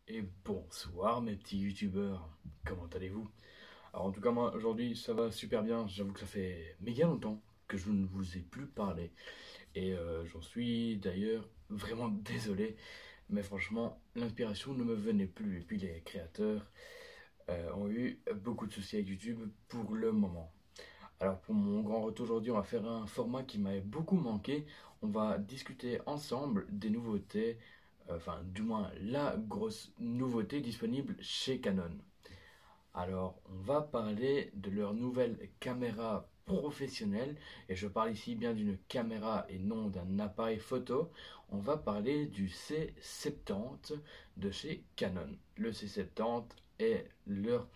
Et bonsoir mes petits youtubeurs, comment allez-vous? Alors en tout cas moi aujourd'hui ça va super bien, j'avoue que ça fait méga longtemps que je ne vous ai plus parlé et j'en suis d'ailleurs vraiment désolé, mais franchement l'inspiration ne me venait plus et puis les créateurs ont eu beaucoup de soucis avec YouTube pour le moment. Alors pour mon grand retour aujourd'hui, on va faire un format qui m'avait beaucoup manqué. On va discuter ensemble des nouveautés, enfin du moins la grosse nouveauté disponible chez Canon. Alors on va parler de leur nouvelle caméra professionnelle, et je parle ici bien d'une caméra et non d'un appareil photo. On va parler du C70 de chez Canon. Le C70 est leur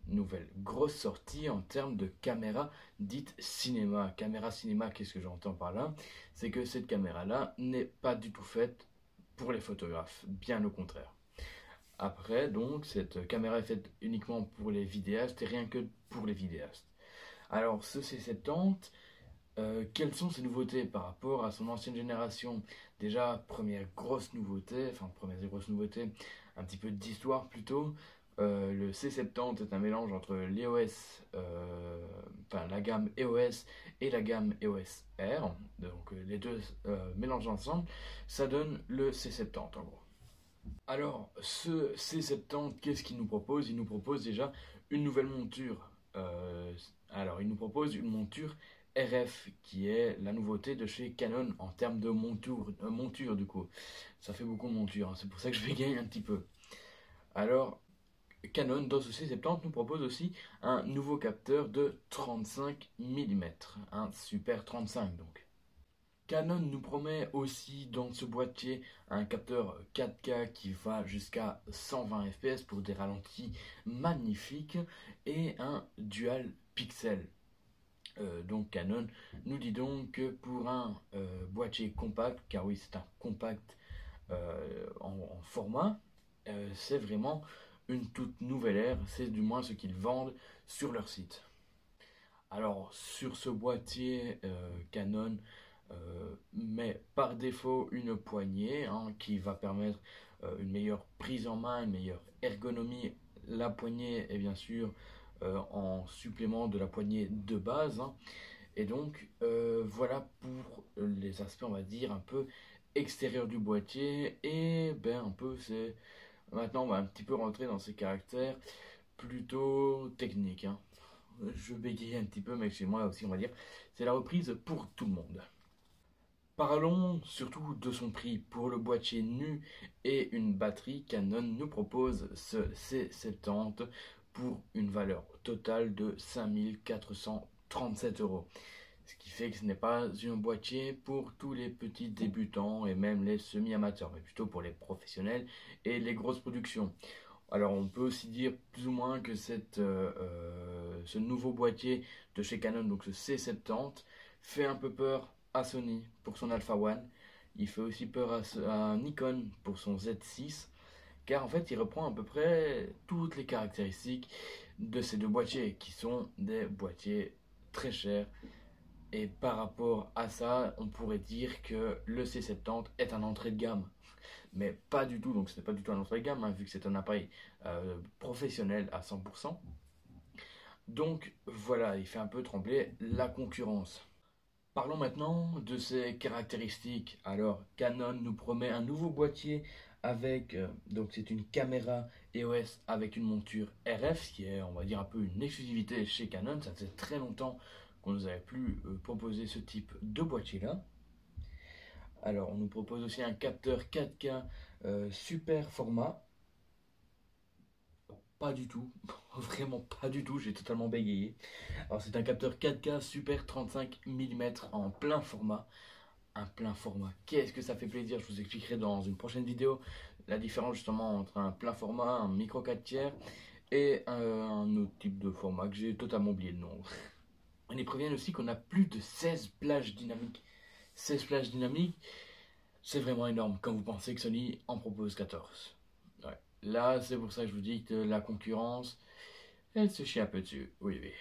nouvelle grosse sortie en termes de caméra dite cinéma. Caméra cinéma, qu'est-ce que j'entends par là? C'est que cette caméra-là n'est pas du tout faite pour les photographes, bien au contraire. Après, donc, cette caméra est faite uniquement pour les vidéastes et rien que pour les vidéastes. Alors, ce C70, quelles sont ses nouveautés par rapport à son ancienne génération? Déjà, première grosse nouveauté, enfin première grosse nouveauté, un petit peu d'histoire plutôt. Le C70 est un mélange entre l'EOS, enfin la gamme EOS et la gamme EOS R. Donc les deux mélangés ensemble, ça donne le C70 en gros. Alors, ce C70, qu'est-ce qu'il nous propose? Il nous propose déjà une nouvelle monture. Alors, il nous propose une monture RF, qui est la nouveauté de chez Canon en termes de monture du coup. Ça fait beaucoup de montures, hein, c'est pour ça que je vais gagner un petit peu. Alors, Canon, dans ce C70, nous propose aussi un nouveau capteur de 35 mm, un Super 35 donc. Canon nous promet aussi dans ce boîtier un capteur 4K qui va jusqu'à 120 fps pour des ralentis magnifiques et un dual pixel. Donc Canon nous dit donc que pour un boîtier compact, car oui c'est un compact en format, c'est vraiment une toute nouvelle ère, c'est du moins ce qu'ils vendent sur leur site. Alors sur ce boîtier, Canon met par défaut une poignée qui va permettre une meilleure prise en main, une meilleure ergonomie. La poignée est bien sûr en supplément de la poignée de base, et donc voilà pour les aspects on va dire un peu extérieurs du boîtier, et ben un peu c'est maintenant on va un petit peu rentrer dans ces caractères plutôt techniques. Je bégaye un petit peu, mais chez moi aussi, on va dire, c'est la reprise pour tout le monde. Parlons surtout de son prix. Pour le boîtier nu et une batterie, Canon nous propose ce C70 pour une valeur totale de 5 437 €. Ce qui fait que ce n'est pas un boîtier pour tous les petits débutants et même les semi-amateurs, mais plutôt pour les professionnels et les grosses productions. Alors on peut aussi dire plus ou moins que ce nouveau boîtier de chez Canon, donc ce C70, fait un peu peur à Sony pour son Alpha One. Il fait aussi peur à Nikon pour son Z6, car en fait il reprend à peu près toutes les caractéristiques de ces deux boîtiers, qui sont des boîtiers très chers. Et par rapport à ça, on pourrait dire que le C70 est un entrée de gamme, mais pas du tout, donc ce n'est pas du tout un entrée de gamme, vu que c'est un appareil professionnel à 100%. Donc voilà, il fait un peu trembler la concurrence. Parlons maintenant de ses caractéristiques. Alors Canon nous promet un nouveau boîtier avec, donc c'est une caméra EOS avec une monture RF, ce qui est on va dire un peu une exclusivité chez Canon. Ça faisait très longtemps qu'on nous avait plus proposé ce type de boîtier là. Alors on nous propose aussi un capteur 4K super format. Pas du tout, vraiment pas du tout, j'ai totalement bégayé. Alors c'est un capteur 4K Super 35 mm en plein format. Un plein format, qu'est-ce que ça fait plaisir, je vous expliquerai dans une prochaine vidéo la différence justement entre un plein format, un micro 4 tiers et un autre type de format que j'ai totalement oublié le nom. On y prévient aussi qu'on a plus de 16 plages dynamiques. 16 plages dynamiques, c'est vraiment énorme quand vous pensez que Sony en propose 14. Ouais. Là, c'est pour ça que je vous dis que la concurrence, elle se chie un peu dessus. Oui, oui.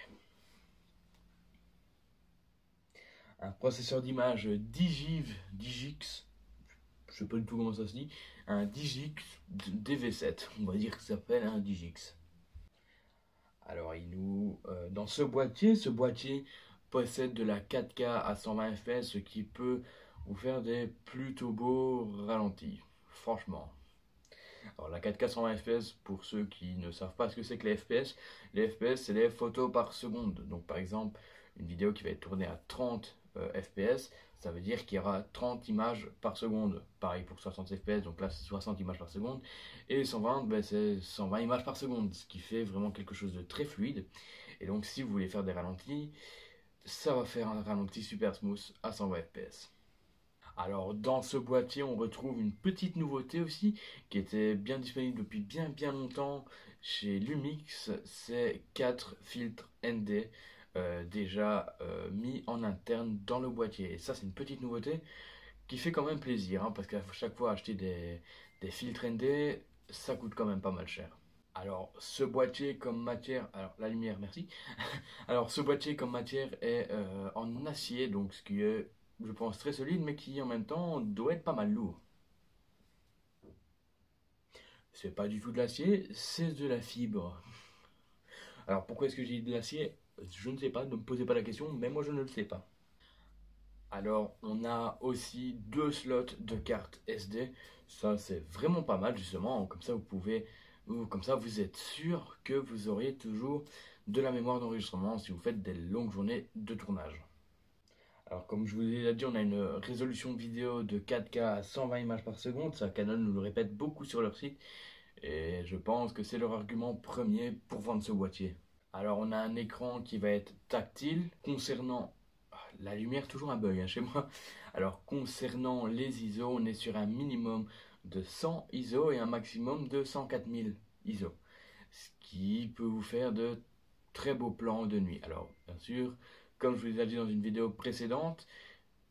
Un processeur d'image Digix, je sais pas du tout comment ça se dit, un Digix DV7. On va dire que ça s'appelle un Digix. Alors, dans ce boîtier possède de la 4K à 120 fps, ce qui peut vous faire des plutôt beaux ralentis. Franchement. Alors, la 4K 120 fps, pour ceux qui ne savent pas ce que c'est que les FPS, c'est les photos par seconde. Donc, par exemple, une vidéo qui va être tournée à 30 FPS, ça veut dire qu'il y aura 30 images par seconde. Pareil pour 60 FPS, donc là c'est 60 images par seconde. Et 120, ben, c'est 120 images par seconde, ce qui fait vraiment quelque chose de très fluide. Et donc, si vous voulez faire des ralentis, ça va faire un ralenti super smooth à 120 fps. Alors dans ce boîtier on retrouve une petite nouveauté aussi qui était bien disponible depuis bien longtemps chez Lumix, c'est 4 filtres ND déjà mis en interne dans le boîtier. Et ça c'est une petite nouveauté qui fait quand même plaisir hein, parce qu'à chaque fois acheter des filtres ND ça coûte quand même pas mal cher. Alors ce boîtier comme matière, alors la lumière merci, alors ce boîtier comme matière est en acier donc ce qui est je pense très solide, mais qui en même temps doit être pas mal lourd. C'est pas du tout de l'acier, c'est de la fibre. Alors pourquoi est-ce que j'ai dit de l'acier? Je ne sais pas, ne me posez pas la question, mais moi je ne le sais pas. Alors on a aussi deux slots de carte SD, ça c'est vraiment pas mal justement, comme ça comme ça vous êtes sûr que vous auriez toujours de la mémoire d'enregistrement si vous faites des longues journées de tournage. Alors comme je vous l'ai déjà dit, on a une résolution vidéo de 4K à 120 images par seconde, ça Canon nous le répète beaucoup sur leur site, et je pense que c'est leur argument premier pour vendre ce boîtier. Alors on a un écran qui va être tactile, concernant la lumière, toujours un bug hein, chez moi. Alors concernant les ISO, on est sur un minimum de 100 ISO et un maximum de 104 000 ISO, ce qui peut vous faire de très beaux plans de nuit. Alors bien sûr, comme je vous l'ai dit dans une vidéo précédente,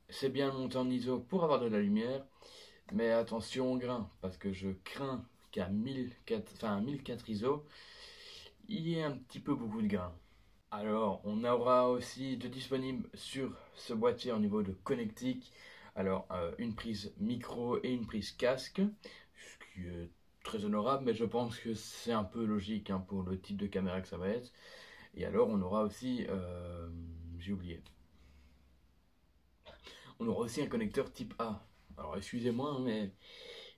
c'est bien monté en ISO pour avoir de la lumière, mais attention au grain, parce que je crains qu'à 1004 ISO, il y ait un petit peu beaucoup de grain. Alors, on aura aussi de disponible sur ce boîtier au niveau de connectique, alors une prise micro et une prise casque, ce qui est très honorable, mais je pense que c'est un peu logique hein, pour le type de caméra que ça va être. Et alors, on aura aussi, j'ai oublié, on aura aussi un connecteur type A. Alors, excusez-moi, hein, mais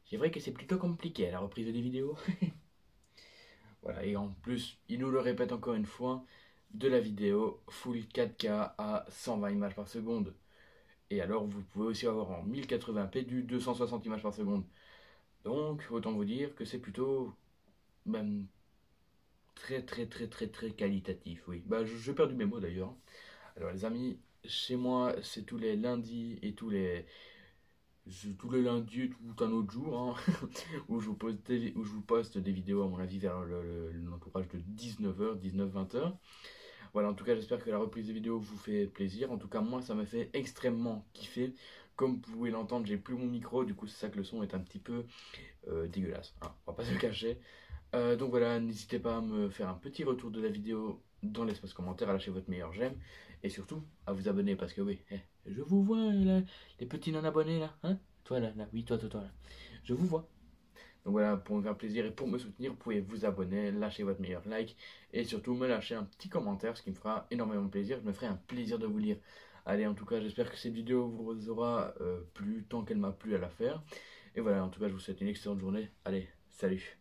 c'est vrai que c'est plutôt compliqué la reprise des vidéos. Voilà, et en plus, il nous le répète encore une fois, de la vidéo full 4K à 120 images par seconde. Et alors, vous pouvez aussi avoir en 1080p du 260 images par seconde. Donc, autant vous dire que c'est plutôt même très qualitatif, oui. Bah, j'ai perdu mes mots d'ailleurs. Alors, les amis, chez moi, c'est tous les lundis et tous les lundis et tout un autre jour hein, où je vous poste des vidéos à mon avis vers l'entourage de 19h, 19-20h. Voilà, en tout cas, j'espère que la reprise des vidéos vous fait plaisir. En tout cas, moi, ça m'a fait extrêmement kiffer. Comme vous pouvez l'entendre, j'ai plus mon micro, du coup, c'est ça que le son est un petit peu dégueulasse. Hein, on va pas se le cacher. Donc voilà, n'hésitez pas à me faire un petit retour de la vidéo dans l'espace commentaire, à lâcher votre meilleur j'aime. Et surtout, à vous abonner, parce que oui, je vous vois, là, les petits non-abonnés, là. Hein, toi, là, oui, toi, là. Je vous vois. Donc voilà, pour me faire plaisir et pour me soutenir, vous pouvez vous abonner, lâcher votre meilleur like et surtout me lâcher un petit commentaire, ce qui me fera énormément plaisir. Je me ferai un plaisir de vous lire. Allez, en tout cas, j'espère que cette vidéo vous aura plu tant qu'elle m'a plu à la faire. Et voilà, en tout cas, je vous souhaite une excellente journée. Allez, salut!